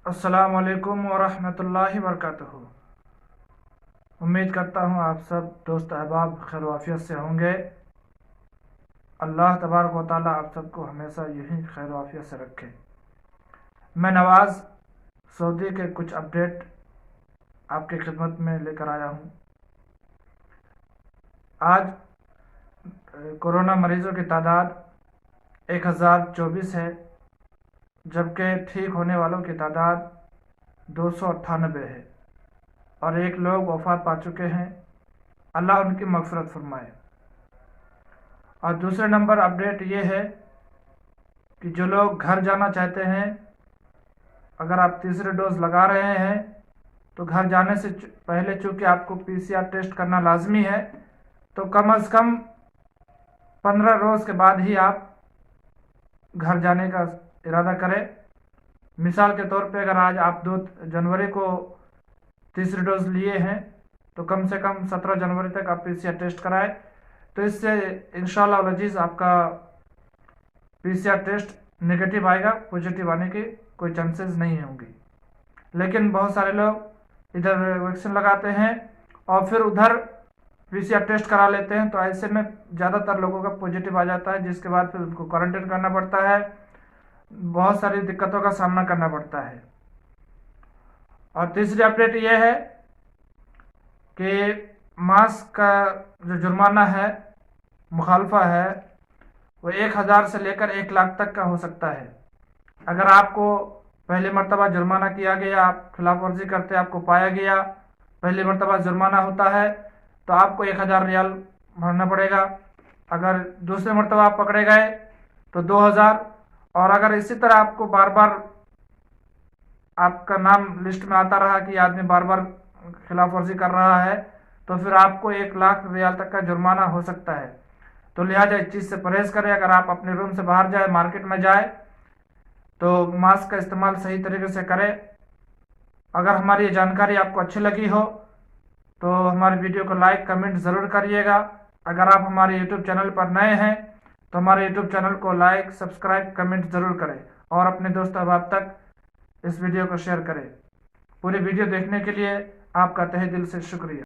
السلام علیکم ورحمۃ اللہ وبرکاتہ۔ امید کرتا ہوں آپ سب دوست احباب خیر و عافیت سے ہوں گے۔ اللہ تبارک و تعالیٰ آپ سب کو ہمیشہ یہی خیر و عافیت سے رکھے۔ میں نواز سعودی کے کچھ اپڈیٹ آپ کی خدمت میں لے کر آیا ہوں۔ آج کورونا مریضوں کی تعداد 1024 ہے، جبکہ ٹھیک ہونے والوں کی تعداد 298 ہے، اور ایک لوگ وفات پا چکے ہیں۔ اللہ ان کی مغفرت فرمائے۔ اور دوسرے نمبر اپڈیٹ یہ ہے کہ جو لوگ گھر جانا چاہتے ہیں، اگر آپ تیسرے ڈوز لگا رہے ہیں تو گھر جانے سے پہلے چونکہ آپ کو PCR ٹیسٹ کرنا لازمی ہے، تو کم از کم 15 روز کے بعد ہی آپ گھر جانے کا ارادہ کریں۔ مثال کے طور پہ اگر آج آپ 2 جنوری کو تیسری ڈوز لیے ہیں تو کم سے کم 17 جنوری تک آپ PCR ٹیسٹ کرائیں، تو اس سے انشاءاللہ العزیز آپ کا PCR ٹیسٹ نگیٹو آئے گا، پوزیٹیو آنے کی کوئی چانسز نہیں ہوں گی۔ لیکن بہت سارے لوگ ادھر ویکسین لگاتے ہیں اور پھر ادھر PCR ٹیسٹ کرا لیتے ہیں، تو ایسے میں زیادہ تر لوگوں کا پوزیٹیو آ جاتا ہے، جس کے بعد پھر ان کو کوارنٹائن کرنا پڑتا ہے، بہت ساری دقتوں کا سامنا کرنا پڑتا ہے۔ اور تیسری اپڈیٹ یہ ہے کہ ماسک کا جو جرمانہ ہے، مخالفہ ہے، وہ 1000 سے لے کر 1 لاکھ تک کا ہو سکتا ہے۔ اگر آپ کو پہلی مرتبہ جرمانہ کیا گیا، آپ خلاف ورزی کرتے آپ کو پایا گیا، پہلی مرتبہ جرمانہ ہوتا ہے تو آپ کو 1000 ریال بھرنا پڑے گا۔ اگر دوسری مرتبہ آپ پکڑے گئے تو 2000، اور اگر اسی طرح آپ کو بار بار آپ کا نام لسٹ میں آتا رہا کہ یہ آدمی بار بار خلاف ورزی کر رہا ہے، تو پھر آپ کو 1 لاکھ ریال تک کا جرمانہ ہو سکتا ہے۔ تو لہٰذا اس چیز سے پرہیز کریں۔ اگر آپ اپنے روم سے باہر جائیں، مارکیٹ میں جائیں، تو ماسک کا استعمال صحیح طریقے سے کریں۔ اگر ہماری یہ جانکاری آپ کو اچھی لگی ہو تو ہماری ویڈیو کو لائک کمنٹ ضرور کریے گا۔ اگر آپ ہمارے یوٹیوب چینل پر نئے ہیں تو ہمارے یوٹیوب چینل کو لائک، سبسکرائب، کمنٹ ضرور کریں، اور اپنے دوست احباب تک اس ویڈیو کو شیئر کریں۔ پوری ویڈیو دیکھنے کے لیے آپ کا تہہ دل سے شکریہ۔